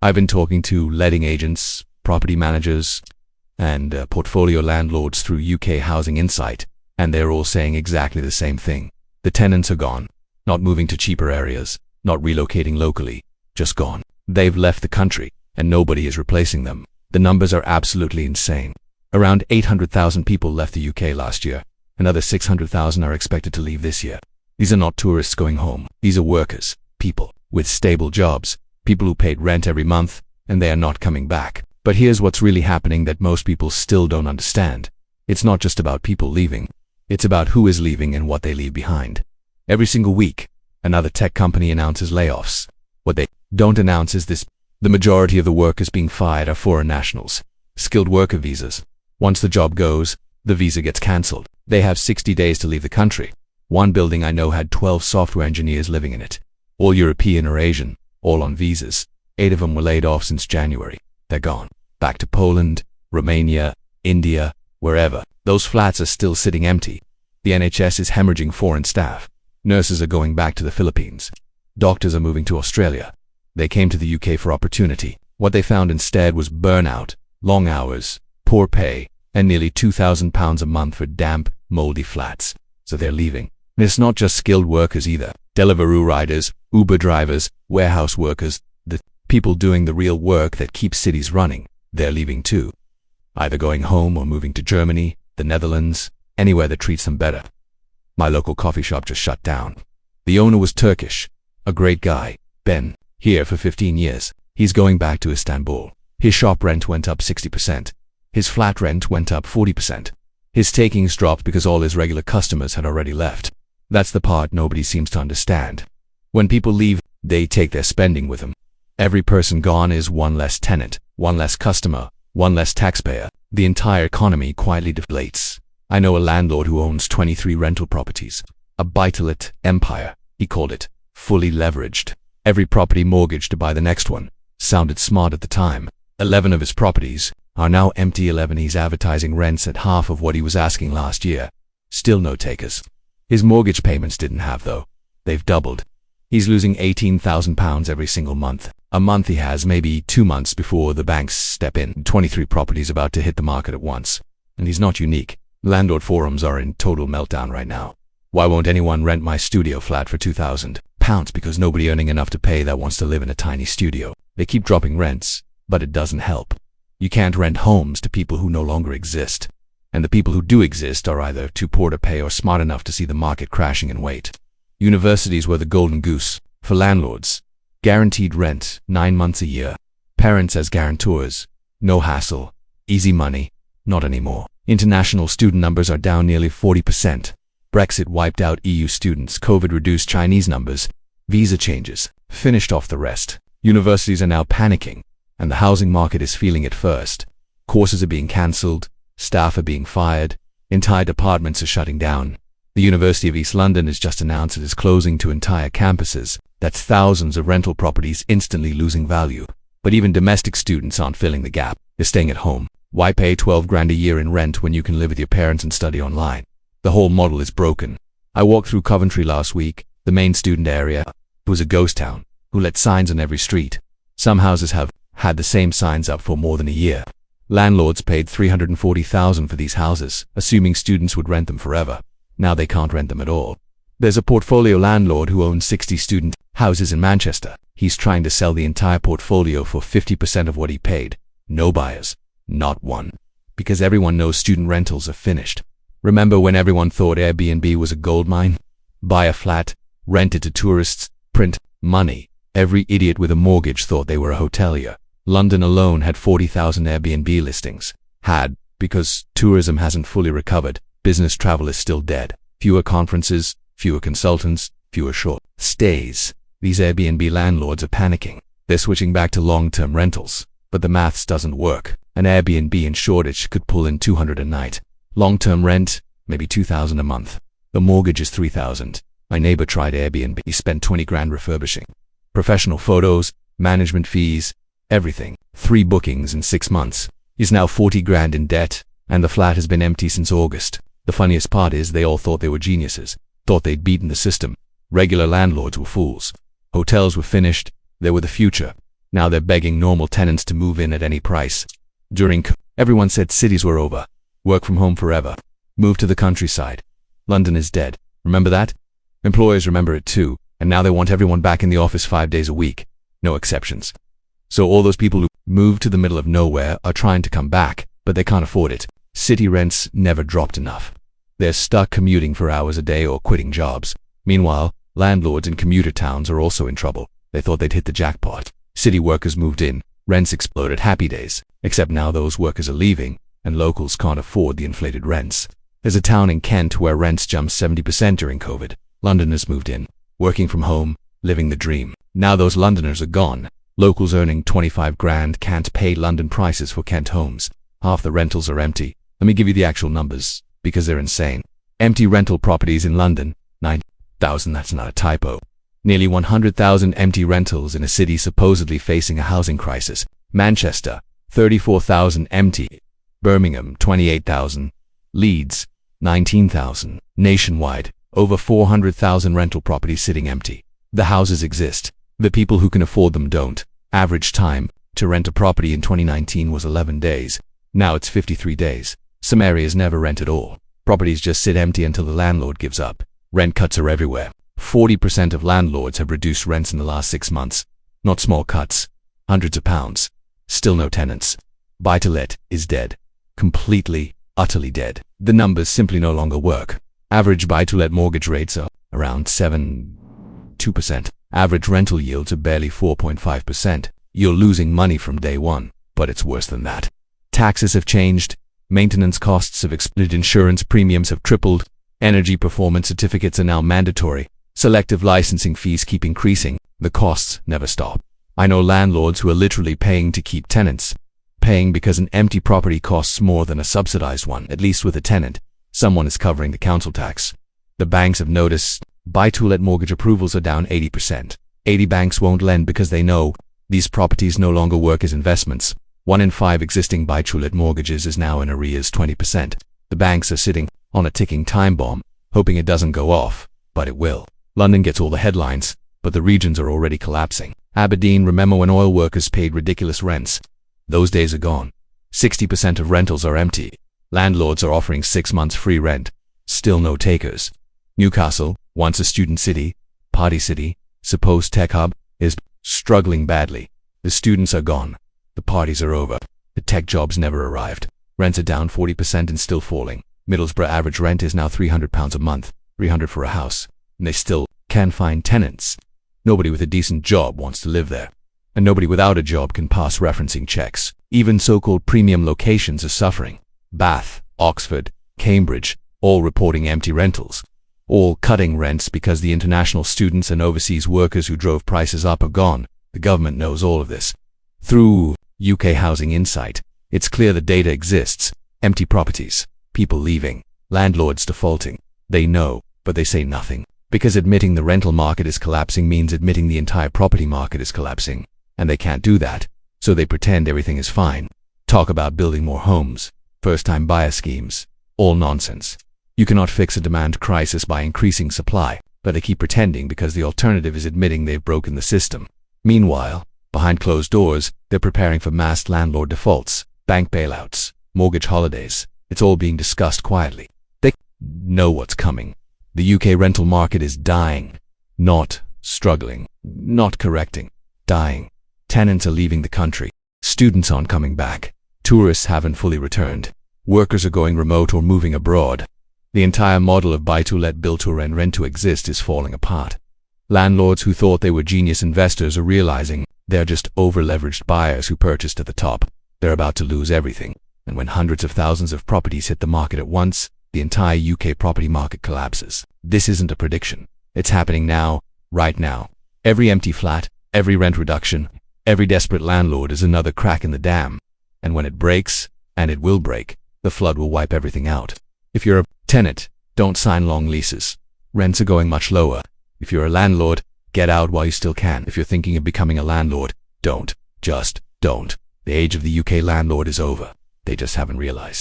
I've been talking to letting agents, property managers, and portfolio landlords through UK Housing Insight, and they're all saying exactly the same thing. The tenants are gone, not moving to cheaper areas, not relocating locally, just gone. They've left the country, and nobody is replacing them. The numbers are absolutely insane. Around 800,000 people left the UK last year. Another 600,000 are expected to leave this year. These are not tourists going home. These are workers, people with stable jobs, people who paid rent every month, and they are not coming back. But here's what's really happening that most people still don't understand. It's not just about people leaving. It's about who is leaving and what they leave behind. Every single week, another tech company announces layoffs. What they don't announce is this: the majority of the workers being fired are foreign nationals, skilled worker visas. Once the job goes, the visa gets cancelled. They have 60 days to leave the country. One building I know had 12 software engineers living in it, all European or Asian, all on visas. 8 of them were laid off since January. They're gone. Back to Poland, Romania, India, wherever. Those flats are still sitting empty. The NHS is hemorrhaging foreign staff. Nurses are going back to the Philippines. Doctors are moving to Australia. They came to the UK for opportunity. What they found instead was burnout, long hours, poor pay, and nearly £2,000 a month for damp, moldy flats. So they're leaving. And it's not just skilled workers either. Deliveroo riders, Uber drivers, warehouse workers, the people doing the real work that keeps cities running, they're leaving too. Either going home or moving to Germany, the Netherlands, anywhere that treats them better. My local coffee shop just shut down. The owner was Turkish, a great guy, Ben, here for 15 years. He's going back to Istanbul. His shop rent went up 60%. His flat rent went up 40%. His takings dropped because all his regular customers had already left. That's the part nobody seems to understand. When people leave, they take their spending with them. Every person gone is one less tenant, one less customer, one less taxpayer. The entire economy quietly deflates. I know a landlord who owns 23 rental properties. A buy-to-let empire, he called it, fully leveraged. Every property mortgaged to buy the next one. Sounded smart at the time. 11 of his properties are now empty. 11. He's advertising rents at half of what he was asking last year. Still no takers. His mortgage payments didn't have though. They've doubled. He's losing £18,000 every single month. A month he has, maybe 2 months before the banks step in. 23 properties about to hit the market at once. And he's not unique. Landlord forums are in total meltdown right now. Why won't anyone rent my studio flat for £2,000? Because nobody earning enough to pay that wants to live in a tiny studio. They keep dropping rents, but it doesn't help. You can't rent homes to people who no longer exist. And the people who do exist are either too poor to pay or smart enough to see the market crashing and wait. Universities were the golden goose for landlords. Guaranteed rent, 9 months a year. Parents as guarantors. No hassle. Easy money. Not anymore. International student numbers are down nearly 40%. Brexit wiped out EU students. COVID reduced Chinese numbers. Visa changes finished off the rest. Universities are now panicking, and the housing market is feeling it first. Courses are being cancelled. Staff are being fired. Entire departments are shutting down. The University of East London has just announced it is closing 2 entire campuses. That's thousands of rental properties instantly losing value. But even domestic students aren't filling the gap. They're staying at home. Why pay 12 grand a year in rent when you can live with your parents and study online? The whole model is broken. I walked through Coventry last week, the main student area. It was a ghost town, who let signs on every street. Some houses have had the same signs up for more than a year. Landlords paid $340,000 for these houses, assuming students would rent them forever. Now they can't rent them at all. There's a portfolio landlord who owns 60 student houses in Manchester. He's trying to sell the entire portfolio for 50% of what he paid. No buyers. Not one. Because everyone knows student rentals are finished. Remember when everyone thought Airbnb was a goldmine? Buy a flat, rent it to tourists, print money. Every idiot with a mortgage thought they were a hotelier. London alone had 40,000 Airbnb listings. Had, because tourism hasn't fully recovered. Business travel is still dead. Fewer conferences, fewer consultants, fewer short stays. These Airbnb landlords are panicking. They're switching back to long-term rentals. But the maths doesn't work. An Airbnb in Shoreditch could pull in $200 a night. Long-term rent, maybe $2,000 a month. The mortgage is $3,000. My neighbor tried Airbnb. He spent 20 grand refurbishing. Professional photos, management fees, everything. 3 bookings in 6 months. He's now 40 grand in debt, and the flat has been empty since August. The funniest part is they all thought they were geniuses. Thought they'd beaten the system. Regular landlords were fools. Hotels were finished. They were the future. Now they're begging normal tenants to move in at any price. During COVID, everyone said cities were over. Work from home forever. Move to the countryside. London is dead. Remember that? Employers remember it too, and now they want everyone back in the office 5 days a week. No exceptions. So all those people who moved to the middle of nowhere are trying to come back, but they can't afford it. City rents never dropped enough. They're stuck commuting for hours a day or quitting jobs. Meanwhile, landlords in commuter towns are also in trouble. They thought they'd hit the jackpot. City workers moved in. Rents exploded. Happy days. Except now those workers are leaving, and locals can't afford the inflated rents. There's a town in Kent where rents jumped 70% during COVID. Londoners moved in, working from home, living the dream. Now those Londoners are gone. Locals earning 25 grand can't pay London prices for Kent homes. Half the rentals are empty. Let me give you the actual numbers, because they're insane. Empty rental properties in London, 9,000, that's not a typo. Nearly 100,000 empty rentals in a city supposedly facing a housing crisis. Manchester, 34,000 empty. Birmingham, 28,000. Leeds, 19,000. Nationwide, over 400,000 rental properties sitting empty. The houses exist. The people who can afford them don't. Average time to rent a property in 2019 was 11 days. Now it's 53 days. Some areas never rent at all. Properties just sit empty until the landlord gives up. Rent cuts are everywhere. 40% of landlords have reduced rents in the last 6 months. Not small cuts. Hundreds of pounds. Still no tenants. Buy-to-let is dead. Completely, utterly dead. The numbers simply no longer work. Average buy-to-let mortgage rates are around 2%. Average rental yields are barely 4.5%. You're losing money from day one, but it's worse than that. Taxes have changed. Maintenance costs have exploded. Insurance premiums have tripled. Energy performance certificates are now mandatory. Selective licensing fees keep increasing. The costs never stop. I know landlords who are literally paying to keep tenants. Paying because an empty property costs more than a subsidized one, at least with a tenant. Someone is covering the council tax. The banks have noticed buy-to-let mortgage approvals are down 80%. 80 banks won't lend because they know these properties no longer work as investments. 1 in 5 existing buy-to-let mortgages is now in arrears 20%. The banks are sitting on a ticking time bomb, hoping it doesn't go off, but it will. London gets all the headlines, but the regions are already collapsing. Aberdeen, remember when oil workers paid ridiculous rents? Those days are gone. 60% of rentals are empty. Landlords are offering 6 months free rent. Still no takers. Newcastle, once a student city, party city, supposed tech hub, is struggling badly. The students are gone. The parties are over. The tech jobs never arrived. Rents are down 40% and still falling. Middlesbrough average rent is now £300 a month, $300 for a house, and they still can't find tenants. Nobody with a decent job wants to live there, and nobody without a job can pass referencing checks. Even so-called premium locations are suffering. Bath, Oxford, Cambridge, all reporting empty rentals. All cutting rents because the international students and overseas workers who drove prices up are gone. The government knows all of this. Through UK Housing Insight, it's clear the data exists. Empty properties, people leaving, landlords defaulting. They know, but they say nothing. Because admitting the rental market is collapsing means admitting the entire property market is collapsing. And they can't do that, so they pretend everything is fine. Talk about building more homes, first-time buyer schemes, all nonsense. You cannot fix a demand crisis by increasing supply, but they keep pretending because the alternative is admitting they've broken the system. Meanwhile, behind closed doors, they're preparing for mass landlord defaults, bank bailouts, mortgage holidays. It's all being discussed quietly. They know what's coming. The UK rental market is dying, not struggling, not correcting, dying. Tenants are leaving the country. Students aren't coming back. Tourists haven't fully returned. Workers are going remote or moving abroad. The entire model of buy-to-let, build-to-rent, rent-to-exist is falling apart. Landlords who thought they were genius investors are realizing they're just over-leveraged buyers who purchased at the top. They're about to lose everything. And when hundreds of thousands of properties hit the market at once, the entire UK property market collapses. This isn't a prediction. It's happening now, right now. Every empty flat, every rent reduction, every desperate landlord is another crack in the dam. And when it breaks, and it will break, the flood will wipe everything out. If you're a tenant, don't sign long leases. Rents are going much lower. If you're a landlord, get out while you still can. If you're thinking of becoming a landlord, don't. Just don't. The age of the UK landlord is over. They just haven't realized.